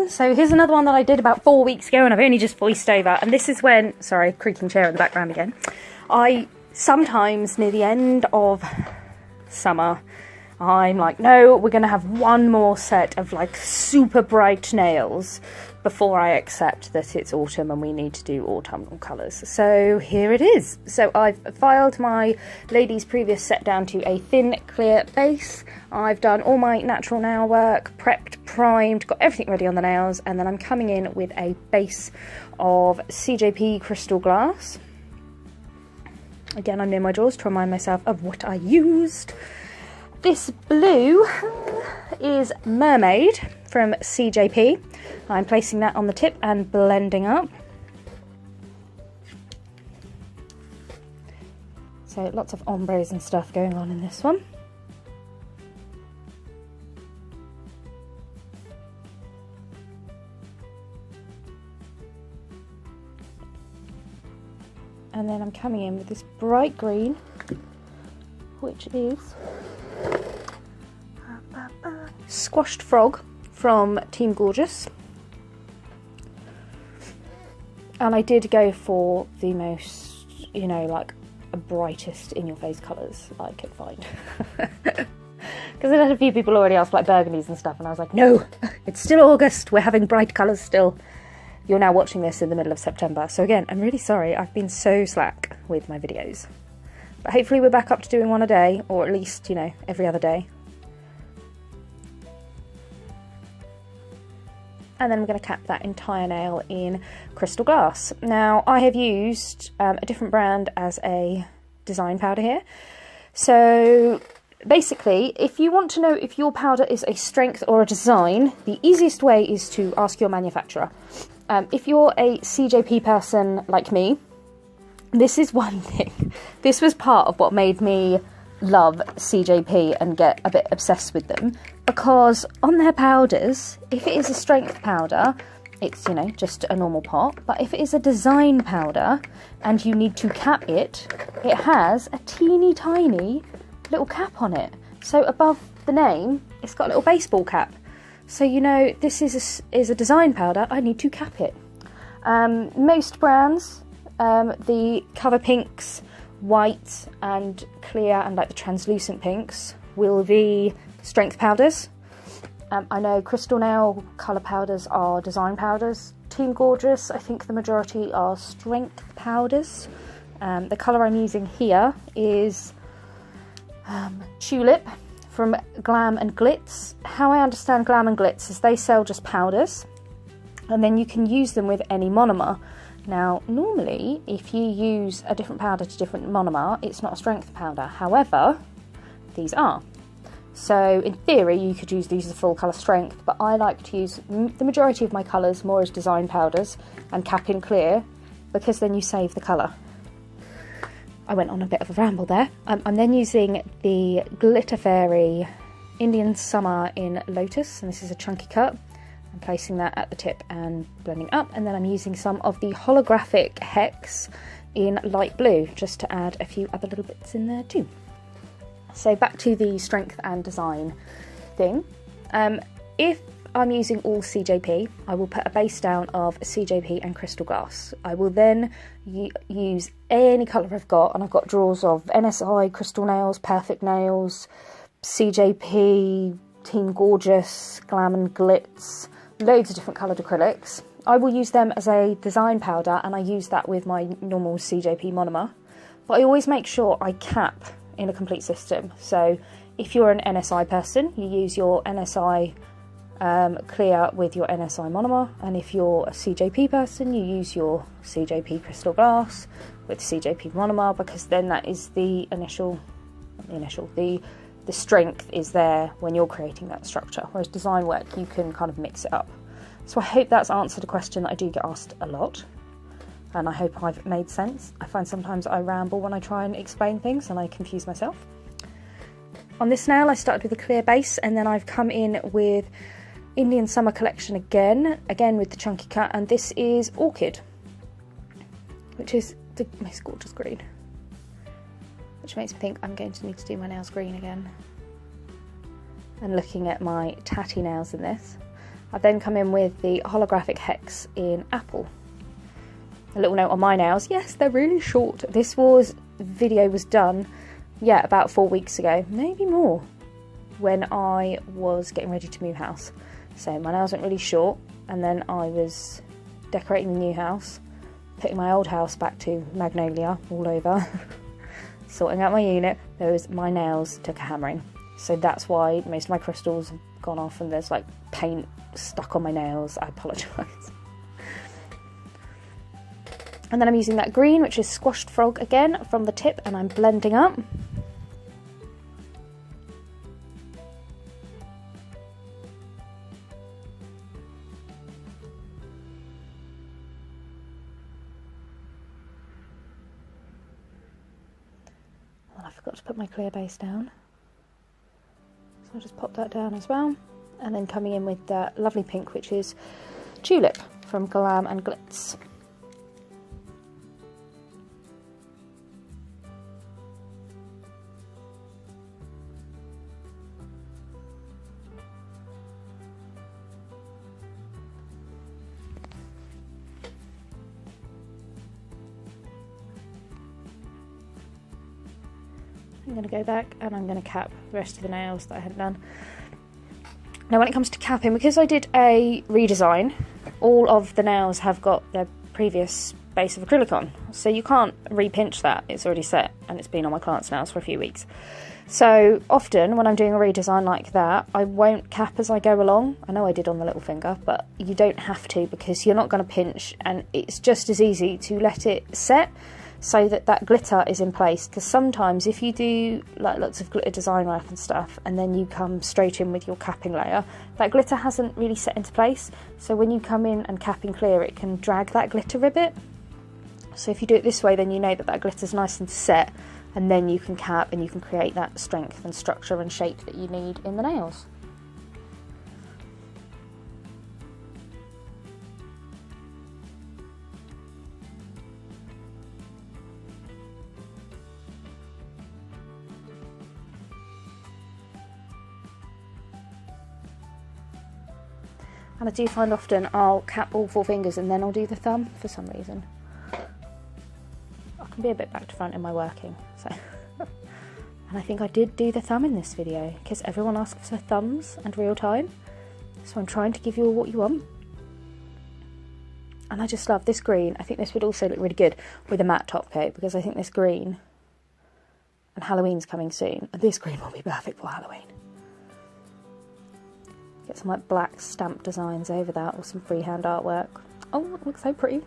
again. So here's another one that I did about 4 weeks ago and I've only just voiced over. And this is when, sorry, creaking chair in the background again. I sometimes near the end of summer, I'm like, no, we're going to have one more set of like super bright nails before I accept that it's autumn and we need to do autumnal colours. So here it is. So I've filed my lady's previous set down to a thin clear base. I've done all my natural nail work, prepped, primed, got everything ready on the nails, and then I'm coming in with a base of CJP Crystal Glass. Again, I'm near my drawers to remind myself of what I used. This blue is Mermaid from CJP. I'm placing that on the tip and blending up. So lots of ombres and stuff going on in this one. And then I'm coming in with this bright green, which is Squashed Frog from Team Gorgeous. And I did go for the most, you know, like brightest in your face colours I could find. Because I had a few people already ask like burgundies and stuff, and I was like, no, it's still August, we're having bright colours still. You're now watching this in the middle of September. So again, I'm really sorry, I've been so slack with my videos. But hopefully we're back up to doing one a day, or at least, you know, every other day. And then I'm going to cap that entire nail in Crystal Glass. Now, I have used a different brand as a design powder here. So basically, if you want to know if your powder is a strength or a design, the easiest way is to ask your manufacturer. If you're a CJP person like me, this is one thing. This was part of what made me love CJP and get a bit obsessed with them, because on their powders, if it is a strength powder, it's, you know, just a normal pot, but if it is a design powder and you need to cap it, it has a teeny tiny little cap on it. So above the name, it's got a little baseball cap. So you know this is a design powder, I need to cap it. Most brands, the cover pinks, white and clear and like the translucent pinks will be strength powders. I know Crystal Nail colour powders are design powders. Team Gorgeous, I think the majority are strength powders. The colour I'm using here is Tulip from Glam&Glitz. How I understand Glam&Glitz is they sell just powders, and then you can use them with any monomer. Now, normally, if you use a different powder to different monomer, it's not a strength powder. However, these are. So, in theory, you could use these as a full colour strength, but I like to use the majority of my colours more as design powders and cap in clear, because then you save the colour. I went on a bit of a ramble there. I'm then using the Glitter Fairy Indian Summer in Lotus, and this is a chunky cut. I'm placing that at the tip and blending up, and then I'm using some of the Holographic Hex in light blue, just to add a few other little bits in there too. So back to the strength and design thing. If I'm using all CJP, I will put a base down of CJP and Crystal Glass. I will then use any colour I've got, and I've got drawers of NSI, Crystal Nails, Perfect Nails, CJP, Team Gorgeous, Glam&Glitz, loads of different coloured acrylics. I will use them as a design powder, and I use that with my normal CJP monomer. But I always make sure I cap in a complete system. So if you're an NSI person, you use your NSI clear with your NSI monomer, and if you're a CJP person, you use your CJP Crystal Glass with CJP monomer, because then that is the the strength is there when you're creating that structure, whereas design work you can kind of mix it up. So I hope that's answered a question that I do get asked a lot, and I hope I've made sense. I find sometimes I ramble when I try and explain things and I confuse myself. On this nail I started with a clear base, and then I've come in with Indian Summer Collection again with the chunky cut, and this is Orchid, which is the most gorgeous green, which makes me think I'm going to need to do my nails green again. And looking at my tatty nails in this, I've then come in with the Holographic Hex in Apple. A little note on my nails, yes, they're really short. This video was done, yeah, about 4 weeks ago, maybe more, when I was getting ready to move house. So my nails went really short, and then I was decorating the new house, putting my old house back to magnolia all over, sorting out my unit. My nails took a hammering. So that's why most of my crystals have gone off and there's like paint stuck on my nails. I apologise. And then I'm using that green, which is Squashed Frog again, from the tip, and I'm blending up. And I forgot to put my clear base down. So I'll just pop that down as well. And then coming in with that lovely pink, which is Tulip from Glam&Glitz. I'm going to go back and I'm going to cap the rest of the nails that I hadn't done. Now when it comes to capping, because I did a redesign, all of the nails have got their previous base of acrylic on, so you can't repinch that, it's already set and it's been on my client's nails for a few weeks. So often when I'm doing a redesign like that, I won't cap as I go along. I know I did on the little finger, but you don't have to, because you're not going to pinch, and it's just as easy to let it set so that that glitter is in place. Because sometimes if you do like lots of glitter design work and stuff and then you come straight in with your capping layer, that glitter hasn't really set into place, so when you come in and cap in clear, it can drag that glitter a bit. So if you do it this way, then you know that that glitter's nice and set, and then you can cap and you can create that strength and structure and shape that you need in the nails. And I do find often I'll cap all 4 fingers and then I'll do the thumb for some reason. I can be a bit back to front in my working, so. And I think I did do the thumb in this video, because everyone asks for thumbs and real time. So I'm trying to give you all what you want. And I just love this green. I think this would also look really good with a matte top coat, because I think this green, and Halloween's coming soon, and this green will be perfect for Halloween. Get some like black stamp designs over that, or some freehand artwork. Oh, it looks so pretty.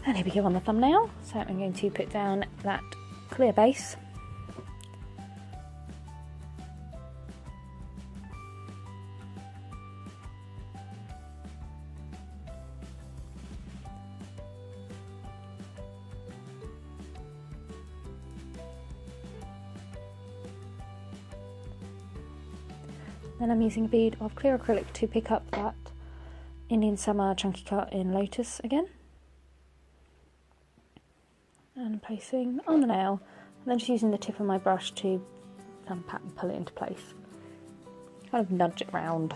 And here we go on the thumbnail. So I'm going to put down that clear base. Then I'm using a bead of clear acrylic to pick up that Indian Summer chunky cut in Lotus again. And placing on the nail, and then just using the tip of my brush to pat and pull it into place. kind of nudge it round.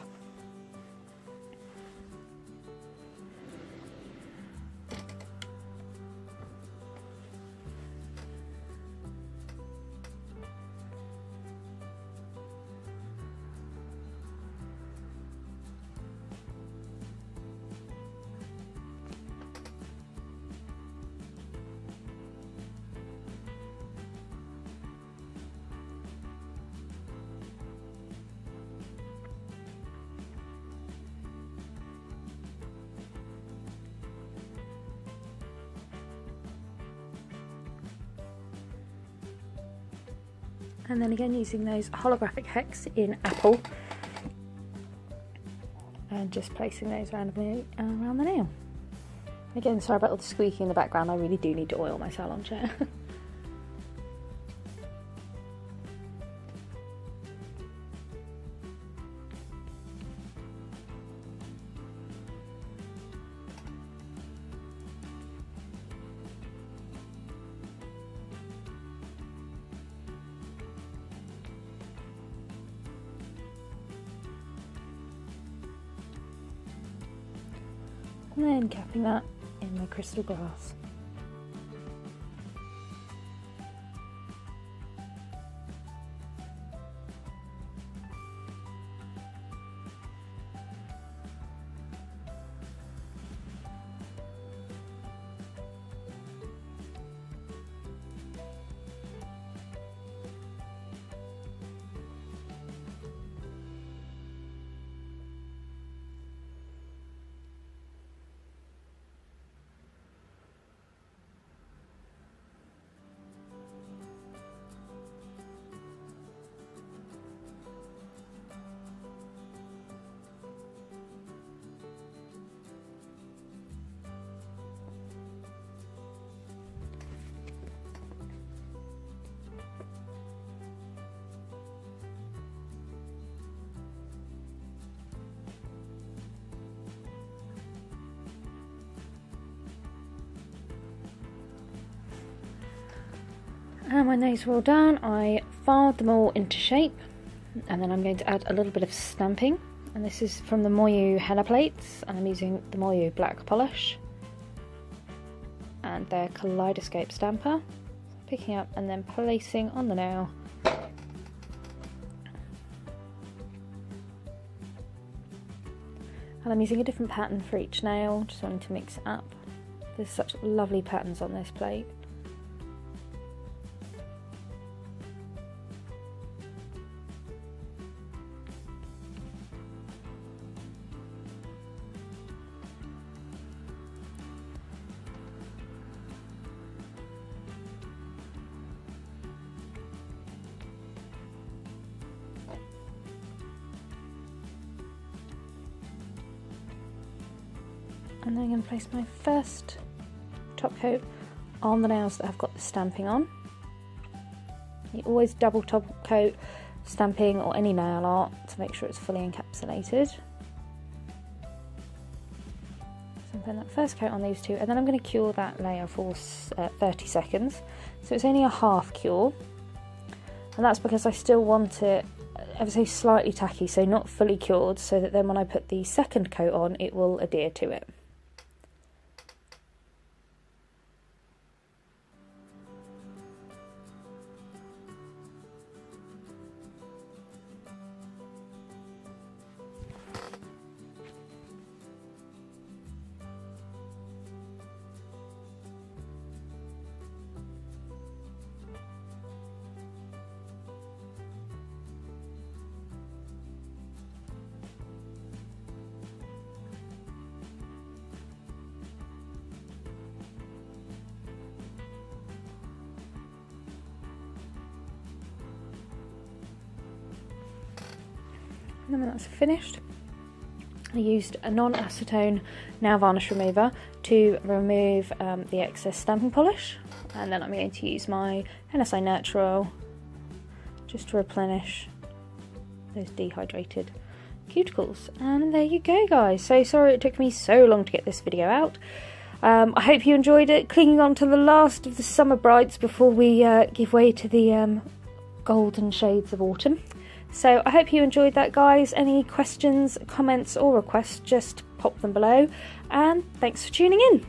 And then again using those holographic hex in Apple and just placing those randomly around the nail. Again, sorry about all the squeaking in the background, I really do need to oil my salon chair. And then capping that in my crystal glass. And when those are all done, I filed them all into shape, and then I'm going to add a little bit of stamping. And this is from the Moyu henna plates, and I'm using the Moyu black polish and their kaleidoscope stamper. Picking up and then placing on the nail. And I'm using a different pattern for each nail, just wanting to mix it up. There's such lovely patterns on this plate. And then I'm going to place my first top coat on the nails that I've got the stamping on. You always double top coat stamping or any nail art to make sure it's fully encapsulated. So I'm putting that first coat on these two, and then I'm going to cure that layer for 30 seconds. So it's only a half cure, and that's because I still want it ever so slightly tacky, so not fully cured, so that then when I put the second coat on, it will adhere to it. And then when that's finished, I used a non-acetone nail varnish remover to remove the excess stamping polish, and then I'm going to use my NSI Natural just to replenish those dehydrated cuticles. And there you go, guys. So sorry it took me so long to get this video out. I hope you enjoyed it, clinging on to the last of the summer brights before we give way to the golden shades of autumn. So I hope you enjoyed that, guys. Any questions, comments or requests, just pop them below, and thanks for tuning in.